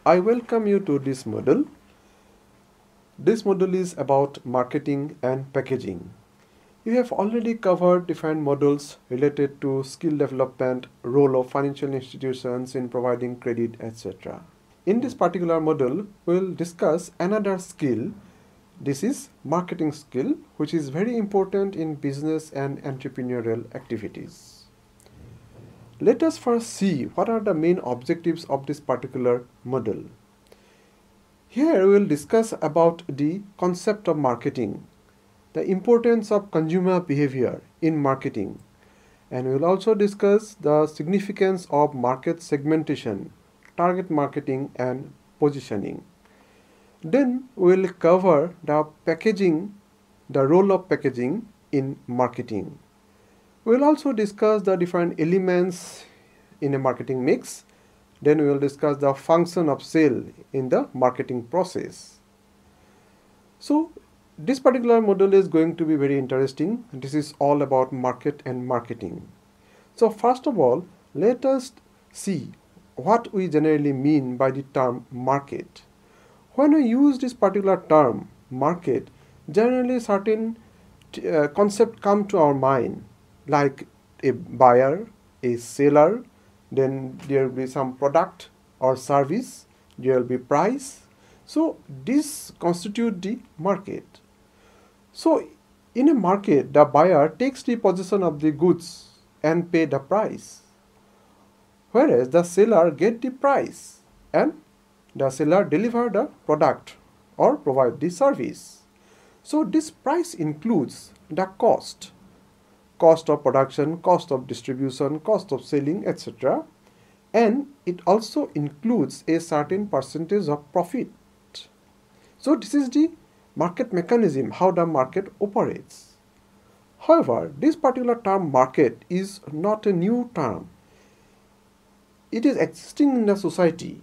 I welcome you to this module. This module is about marketing and packaging. You have already covered different modules related to skill development, role of financial institutions in providing credit, etc. In this particular module, we will discuss another skill. This is marketing skill, which is very important in business and entrepreneurial activities. Let us first see what are the main objectives of this particular module. Here we will discuss about the concept of marketing, the importance of consumer behavior in marketing, and we will also discuss the significance of market segmentation, target marketing and positioning. Then we will cover the packaging, the role of packaging in marketing. We will also discuss the different elements in a marketing mix. Then we will discuss the function of sale in the marketing process. So this particular module is going to be very interesting. This is all about market and marketing. So first of all, let us see what we generally mean by the term market. When we use this particular term market, generally certain concepts come to our mind, like a buyer, a seller, then there will be some product or service, there will be price. So this constitutes the market. So in a market, the buyer takes the possession of the goods and pay the price, whereas the seller get the price and the seller deliver the product or provide the service. So this price includes the cost of production, cost of distribution, cost of selling, etc. And it also includes a certain percentage of profit. So this is the market mechanism, how the market operates. However, this particular term market is not a new term. It is existing in the society.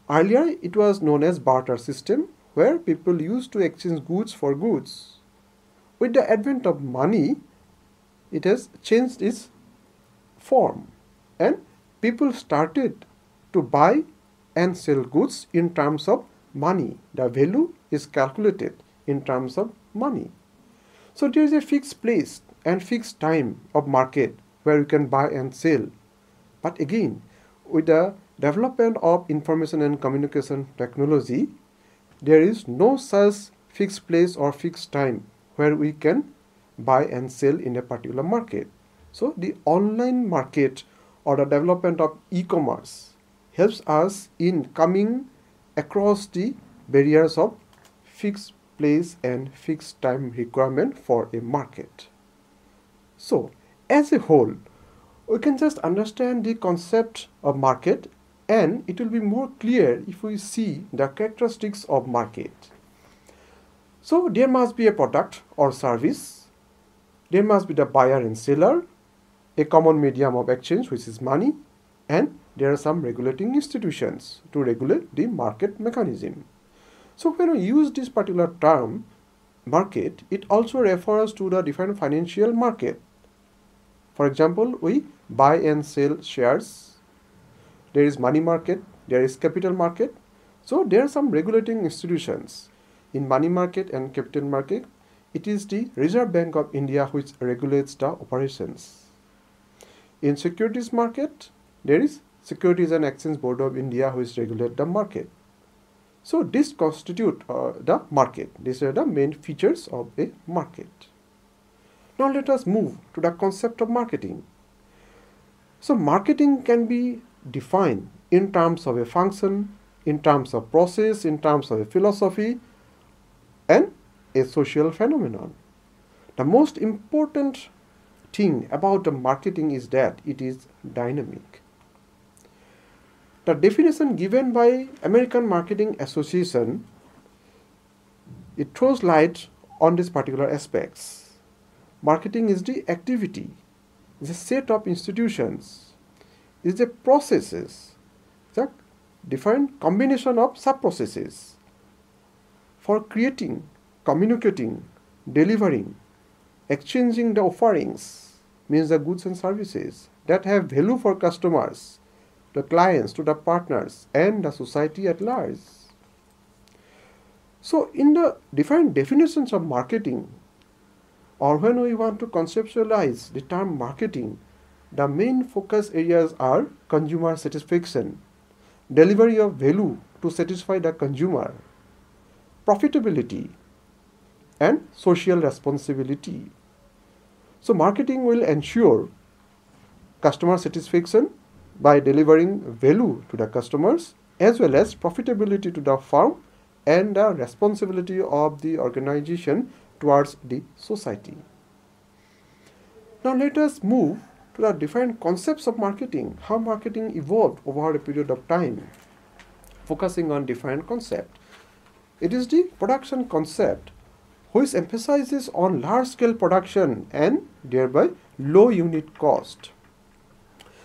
Earlier, it was known as barter system, where people used to exchange goods for goods. With the advent of money, it has changed its form, and people started to buy and sell goods in terms of money. The value is calculated in terms of money. So there is a fixed place and fixed time of market where you can buy and sell. But again, with the development of information and communication technology, there is no such fixed place or fixed time where we can buy and sell in a particular market. So the online market or the development of e-commerce helps us in coming across the barriers of fixed place and fixed time requirement for a market. So as a whole, we can just understand the concept of market, and it will be more clear if we see the characteristics of market. So there must be a product or service. There must be the buyer and seller, a common medium of exchange, which is money, and there are some regulating institutions to regulate the market mechanism. So when we use this particular term, market, it also refers to the different financial market. For example, we buy and sell shares. There is money market, there is capital market. So there are some regulating institutions. In money market and capital market, it is the Reserve Bank of India which regulates the operations. In securities market, there is Securities and Exchange Board of India which regulates the market. So this constitutes the market. These are the main features of a market. Now let us move to the concept of marketing. So marketing can be defined in terms of a function, in terms of process, in terms of a philosophy, and a social phenomenon. The most important thing about the marketing is that it is dynamic. The definition given by American Marketing Association, it throws light on these particular aspects. Marketing is the activity, is a set of institutions, is the processes, the different combination of sub-processes for creating, communicating, delivering, exchanging the offerings, means the goods and services that have value for customers the clients, to the partners, and the society at large. So in the different definitions of marketing, or when we want to conceptualize the term marketing, the main focus areas are consumer satisfaction, delivery of value to satisfy the consumer, profitability, and social responsibility. So marketing will ensure customer satisfaction by delivering value to the customers, as well as profitability to the firm and the responsibility of the organization towards the society. Now let us move to the different concepts of marketing, how marketing evolved over a period of time, focusing on different concepts. It is the production concept, which emphasizes on large-scale production and thereby low unit cost.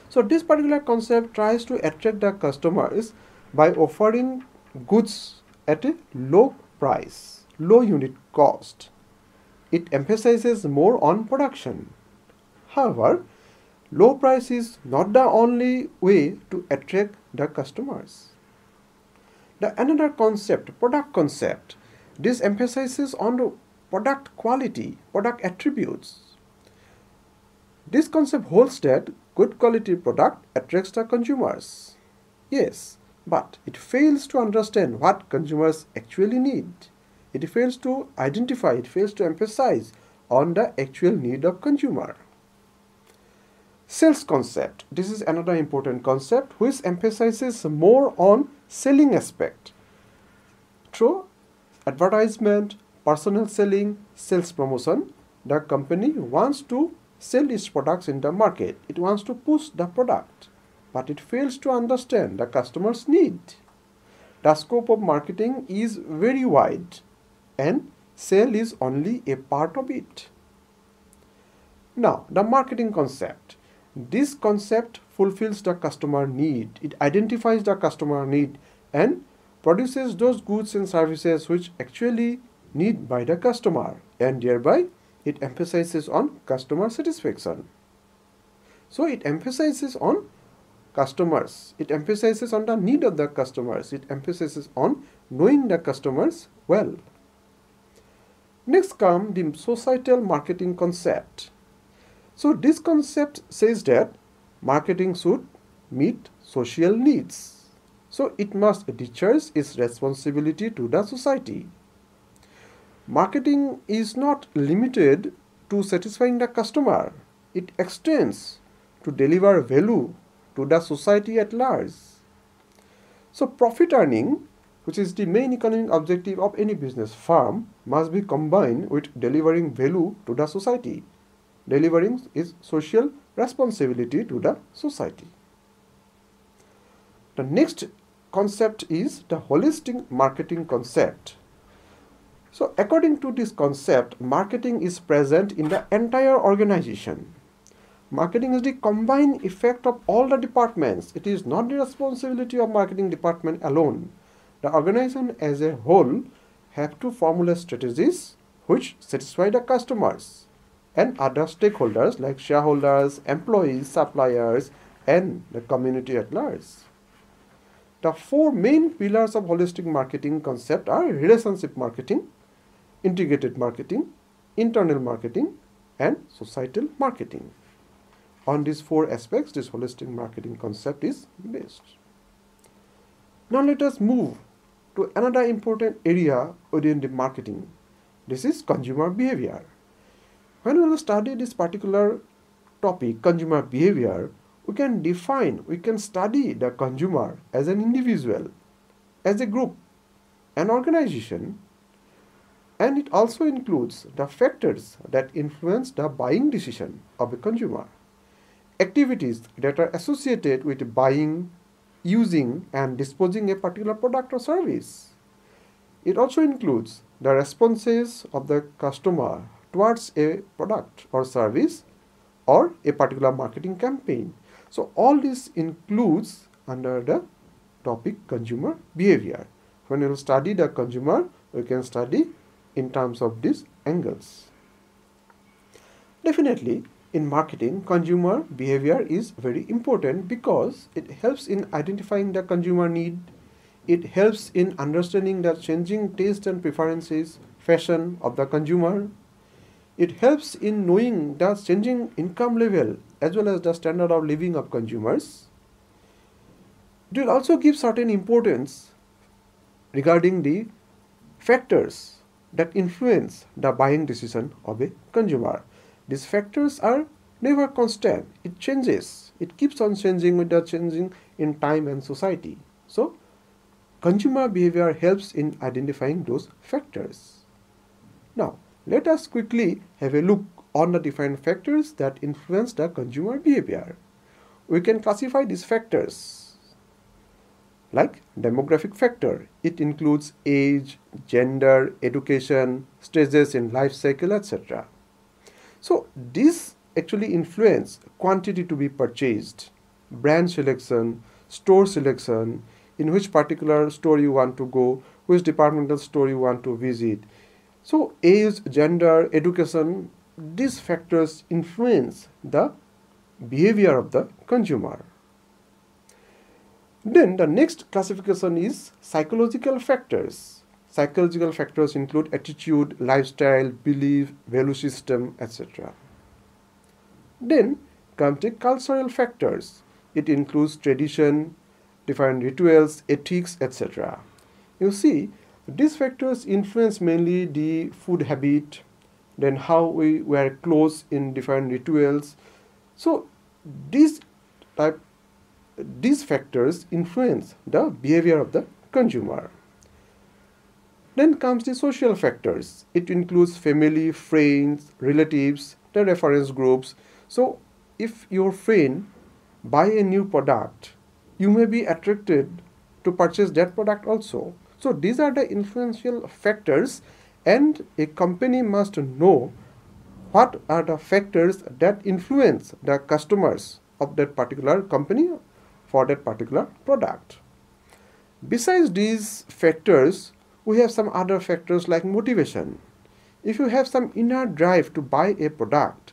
So this particular concept tries to attract the customers by offering goods at a low price, low unit cost. It emphasizes more on production. However, low price is not the only way to attract the customers. The another concept, product concept, this emphasizes on the product quality, product attributes. This concept holds that good quality product attracts the consumers. Yes, but it fails to understand what consumers actually need. It fails to identify, it fails to emphasize on the actual need of consumer. Sales concept. This is another important concept which emphasizes more on selling aspect. Through advertisement, personal selling, sales promotion, the company wants to sell its products in the market. It wants to push the product, but it fails to understand the customer's need. The scope of marketing is very wide, and sale is only a part of it. Now, the marketing concept. This concept fulfills the customer need. It identifies the customer need and produces those goods and services which actually need by the customer, and thereby it emphasizes on customer satisfaction. So it emphasizes on customers. It emphasizes on the need of the customers. It emphasizes on knowing the customers well. Next comes the societal marketing concept. So this concept says that marketing should meet social needs. So it must discharge its responsibility to the society. Marketing is not limited to satisfying the customer. It extends to deliver value to the society at large. So profit earning, which is the main economic objective of any business firm, must be combined with delivering value to the society. Delivering is social responsibility to the society. The next concept is the holistic marketing concept. So according to this concept, marketing is present in the entire organization. Marketing is the combined effect of all the departments. It is not the responsibility of marketing department alone. The organization as a whole have to formulate strategies which satisfy the customers and other stakeholders like shareholders, employees, suppliers, and the community at large. The four main pillars of holistic marketing concept are relationship marketing, integrated marketing, internal marketing, and societal marketing. On these four aspects, this holistic marketing concept is based. Now let us move to another important area within the marketing. This is consumer behavior. When we will study this particular topic, consumer behavior, we can study the consumer as an individual, as a group, an organization, and it also includes the factors that influence the buying decision of a consumer, activities that are associated with buying, using, and disposing a particular product or service. It also includes the responses of the customer towards a product or service or a particular marketing campaign. So all this includes under the topic consumer behavior. When you study the consumer, we can study in terms of these angles. Definitely, in marketing, consumer behavior is very important because it helps in identifying the consumer need. It helps in understanding the changing taste and preferences, fashion of the consumer. It helps in knowing the changing income level as well as the standard of living of consumers. It will also give certain importance regarding the factors that influence the buying decision of a consumer. These factors are never constant. It changes. It keeps on changing with the changing in time and society. So, consumer behavior helps in identifying those factors. Now, let us quickly have a look on the different factors that influence the consumer behavior. We can classify these factors like demographic factor. It includes age, gender, education, stages in life cycle, etc. So these actually influence quantity to be purchased, brand selection, store selection, in which particular store you want to go, which departmental store you want to visit. So age, gender, education, these factors influence the behavior of the consumer. Then the next classification is psychological factors. Psychological factors include attitude, lifestyle, belief, value system, etc. Then comes the cultural factors. It includes tradition, different rituals, ethics, etc. You see, these factors influence mainly the food habit, then how we wear clothes in different rituals. So these factors influence the behavior of the consumer. Then comes the social factors. It includes family, friends, relatives, the reference groups. So if your friend buy a new product, you may be attracted to purchase that product also. So these are the influential factors, and a company must know what are the factors that influence the customers of that particular company for that particular product. Besides these factors, we have some other factors like motivation. If you have some inner drive to buy a product,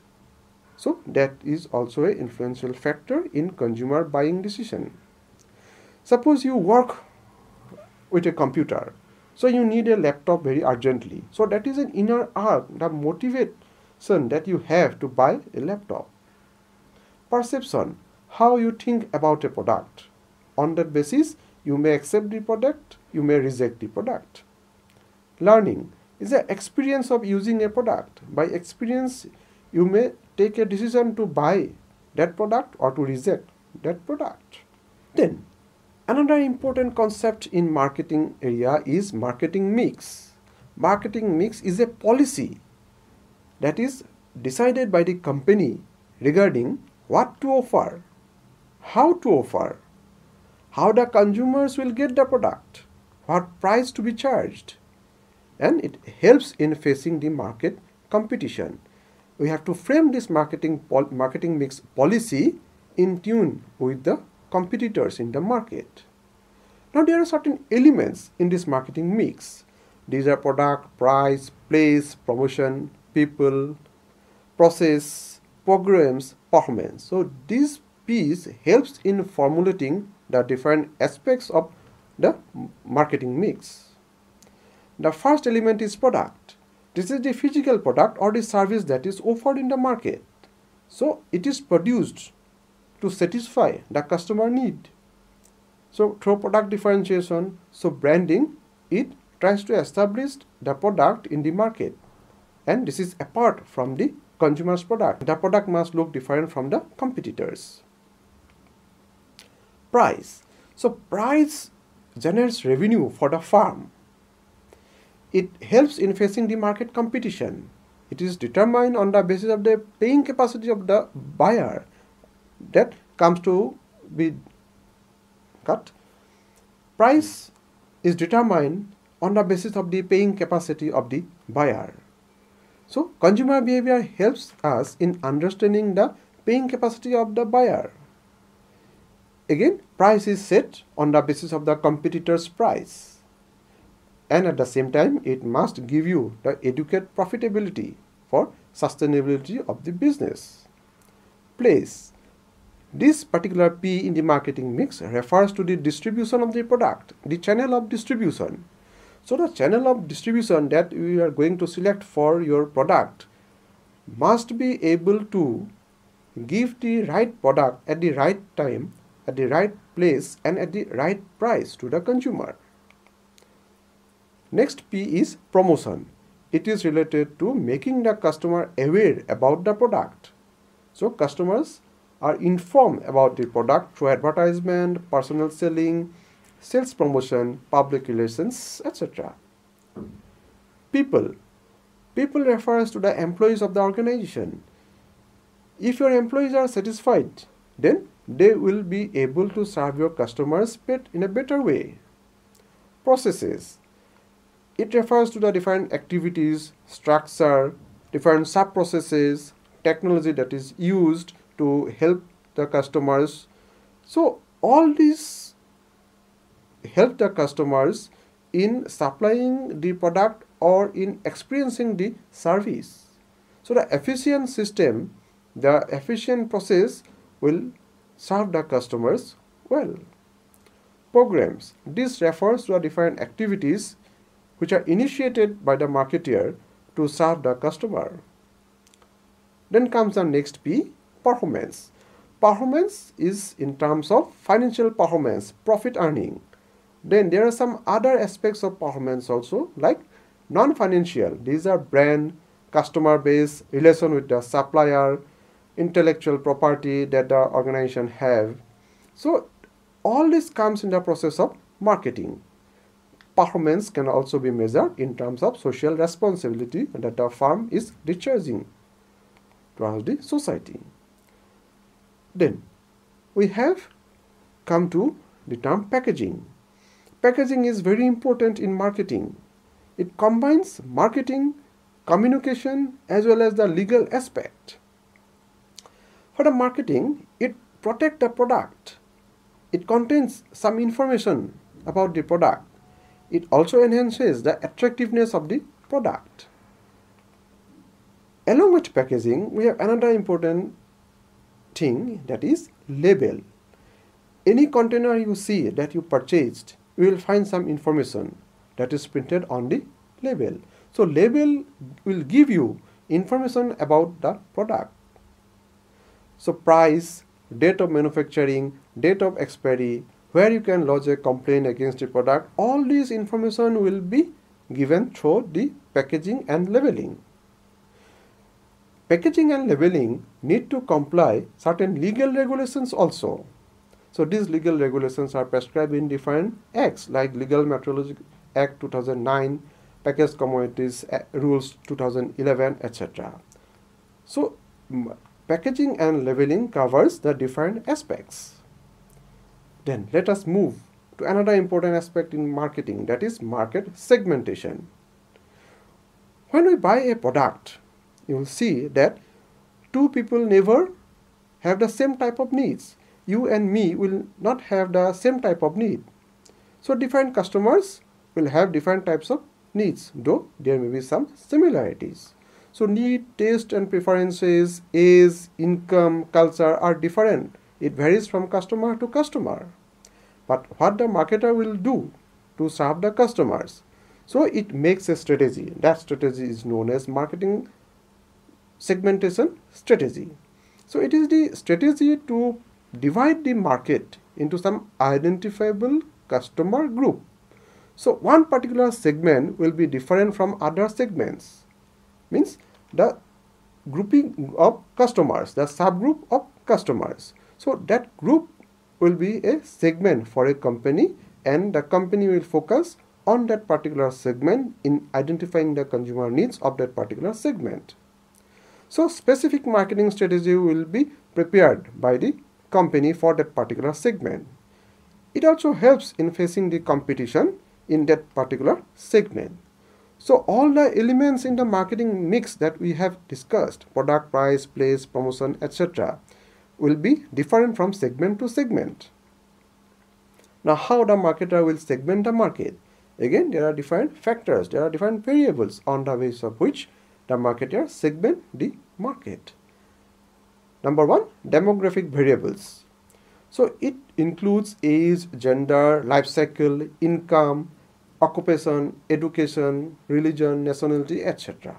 so that is also an influential factor in consumer buying decision. Suppose you work with a computer, so you need a laptop very urgently. So that is an inner urge, the motivation that you have to buy a laptop. Perception, how you think about a product. On that basis, you may accept the product, you may reject the product. Learning is the experience of using a product. By experience, you may take a decision to buy that product or to reject that product. Then, another important concept in marketing area is marketing mix. Marketing mix is a policy that is decided by the company regarding what to offer, how to offer, how the consumers will get the product, what price to be charged, and it helps in facing the market competition. We have to frame this marketing mix policy in tune with the competitors in the market. Now there are certain elements in this marketing mix. These are product, price, place, promotion, people, process, programs, performance. So this piece helps in formulating the different aspects of the marketing mix. The first element is product. This is the physical product or the service that is offered in the market. So it is produced to satisfy the customer need. So through product differentiation, so branding, it tries to establish the product in the market. And this is apart from the consumer's product. The product must look different from the competitors. Price. So price generates revenue for the firm. It helps in facing the market competition. It is determined on the basis of the paying capacity of the buyer that comes to be cut. Price is determined on the basis of the paying capacity of the buyer. So consumer behavior helps us in understanding the paying capacity of the buyer. Again, price is set on the basis of the competitor's price. And at the same time, it must give you the adequate profitability for sustainability of the business. place. This particular P in the marketing mix refers to the distribution of the product, the channel of distribution. So the channel of distribution that we are going to select for your product must be able to give the right product at the right time, at the right place, and at the right price to the consumer. Next P is promotion. It is related to making the customer aware about the product. So customers are informed about the product through advertisement, personal selling, sales promotion, public relations, etc. People. People refers to the employees of the organization. If your employees are satisfied, then they will be able to serve your customers in a better way. Processes. It refers to the different activities, structure, different sub-processes, technology that is used to help the customers. So all these help the customers in supplying the product or in experiencing the service. So the efficient system, the efficient process will serve the customers well. Programs. This refers to the different activities which are initiated by the marketer to serve the customer. Then comes the next P, performance. Performance is in terms of financial performance, profit earning. Then there are some other aspects of performance also, like non-financial. These are brand, customer base, relation with the supplier, intellectual property that the organization have. So all this comes in the process of marketing. Performance can also be measured in terms of social responsibility that the firm is discharging towards the society. Then we have come to the term packaging. Packaging is very important in marketing. It combines marketing, communication, as well as the legal aspect. For the marketing, it protects the product. It contains some information about the product. It also enhances the attractiveness of the product. Along with packaging, we have another important thing, that is label. Any container you see that you purchased, you will find some information that is printed on the label. So label will give you information about the product. So price, date of manufacturing, date of expiry, where you can lodge a complaint against the product, all these information will be given through the packaging and labeling. Packaging and labeling need to comply certain legal regulations also. So these legal regulations are prescribed in different acts like Legal Metrology Act 2009, Packaged Commodities Rules 2011, etc. So packaging and labeling covers the different aspects. Then let us move to another important aspect in marketing, that is market segmentation. When we buy a product, you will see that two people never have the same type of needs. You and me will not have the same type of need. So different customers will have different types of needs, though there may be some similarities. So need, taste and preferences, age, income, culture are different. It varies from customer to customer. But what the marketer will do to serve the customers? So it makes a strategy. That strategy is known as marketing segmentation strategy. So it is the strategy to divide the market into some identifiable customer group. So one particular segment will be different from other segments. Means the grouping of customers, the subgroup of customers. So that group will be a segment for a company, and the company will focus on that particular segment in identifying the consumer needs of that particular segment. So specific marketing strategy will be prepared by the company for that particular segment. It also helps in facing the competition in that particular segment. So all the elements in the marketing mix that we have discussed, product, price, place, promotion, etc., will be different from segment to segment. Now how the marketer will segment the market? Again, there are different factors, there are different variables on the basis of which the marketer segment the market. Number 1, demographic variables. So it includes age, gender, life cycle, income, occupation, education, religion, nationality, etc.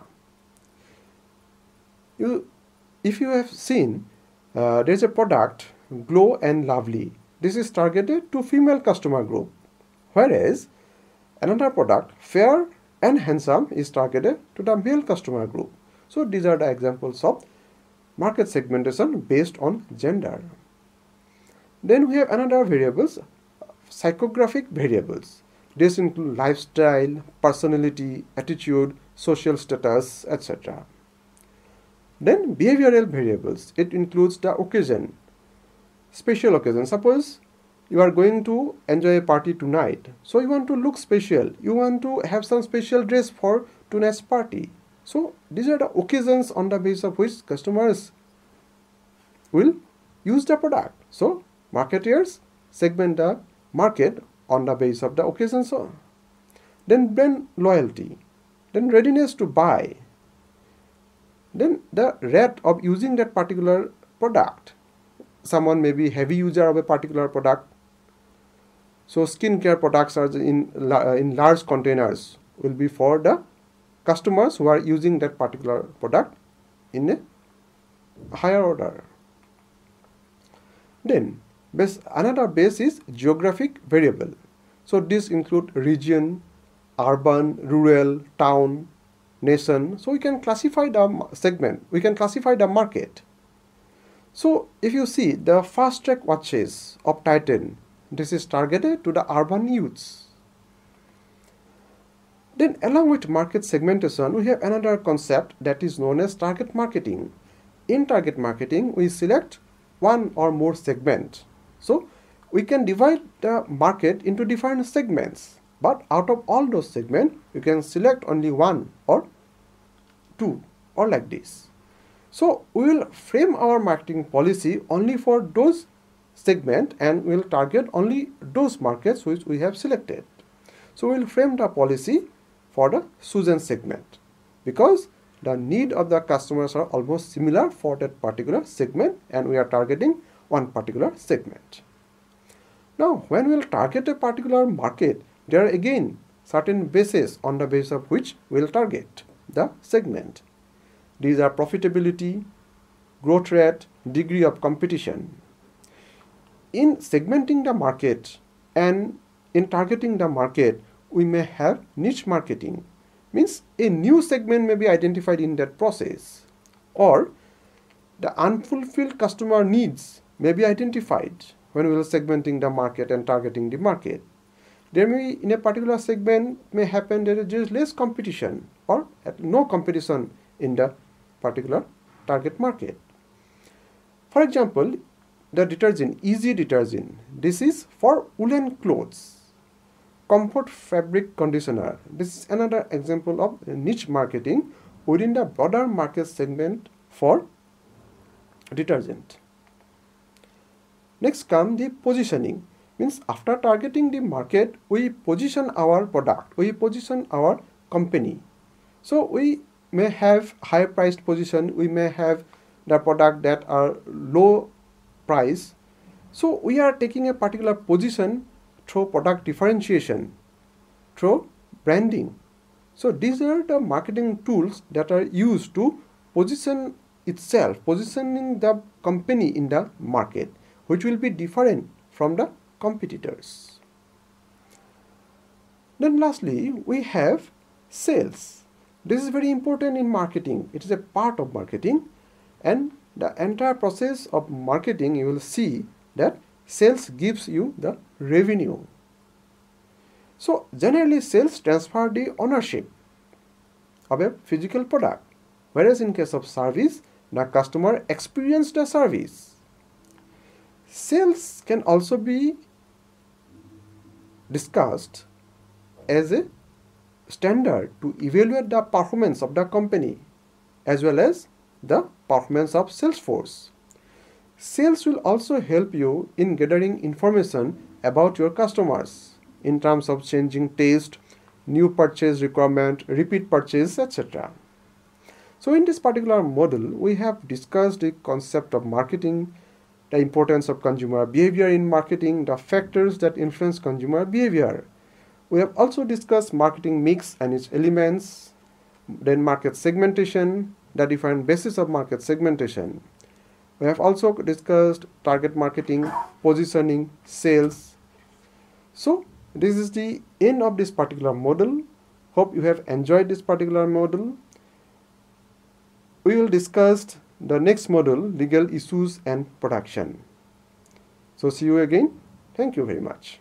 If you have seen, there is a product, Glow and Lovely. This is targeted to female customer group, whereas another product, Fair and Handsome, is targeted to the male customer group. So these are the examples of market segmentation based on gender. Then we have another variables, psychographic variables. This include lifestyle, personality, attitude, social status, etc. Then behavioral variables. It includes the occasion, special occasion. Suppose you are going to enjoy a party tonight, so you want to look special. You want to have some special dress for tonight's party. So these are the occasions on the basis of which customers will use the product. So marketers segment the market on the basis of the occasions. Then brand loyalty, then readiness to buy, then the rate of using that particular product. Someone may be heavy user of a particular product. So skincare products are in large containers will be for the customers who are using that particular product in a higher order. Then another base is geographic variable. So this include region, urban, rural, town, nation. So we can classify the segment, we can classify the market. So if you see the fast track watches of Titan, this is targeted to the urban youths. Then along with market segmentation, we have another concept that is known as target marketing. In target marketing, we select one or more segments. So we can divide the market into different segments, but out of all those segments, you can select only one or two or like this. So we will frame our marketing policy only for those segments and we will target only those markets which we have selected. So we will frame the policy for the chosen segment because the need of the customers are almost similar for that particular segment and we are targeting one particular segment. Now when we will target a particular market, there are again certain bases on the basis of which we will target the segment. These are profitability, growth rate, degree of competition. In segmenting the market and in targeting the market, we may have niche marketing. Means a new segment may be identified in that process, or the unfulfilled customer needs may be identified when we are segmenting the market and targeting the market. There may in a particular segment may happen that there is less competition or no competition in the particular target market. For example, the detergent, Easy detergent, this is for woolen clothes. Comfort fabric conditioner, this is another example of niche marketing within the broader market segment for detergent. Next comes the positioning. Means after targeting the market, we position our product, we position our company. So we may have high priced position, we may have the product that are low price. So we are taking a particular position through product differentiation, through branding. So these are the marketing tools that are used to position itself, positioning the company in the market, which will be different from the competitors. Then lastly, we have sales. This is very important in marketing. It is a part of marketing, and the entire process of marketing, you will see that sales gives you the revenue. So generally sales transfer the ownership of a physical product, whereas in case of service, the customer experiences the service. Sales can also be discussed as a standard to evaluate the performance of the company as well as the performance of sales force. Sales will also help you in gathering information about your customers in terms of changing taste, new purchase requirement, repeat purchase, etc. So in this particular module, we have discussed the concept of marketing, the importance of consumer behavior in marketing, the factors that influence consumer behavior. We have also discussed marketing mix and its elements, then market segmentation, the different basis of market segmentation. We have also discussed target marketing, positioning, sales. So this is the end of this particular module. Hope you have enjoyed this particular module. We will discuss the next module, legal issues and production. So see you again. Thank you very much.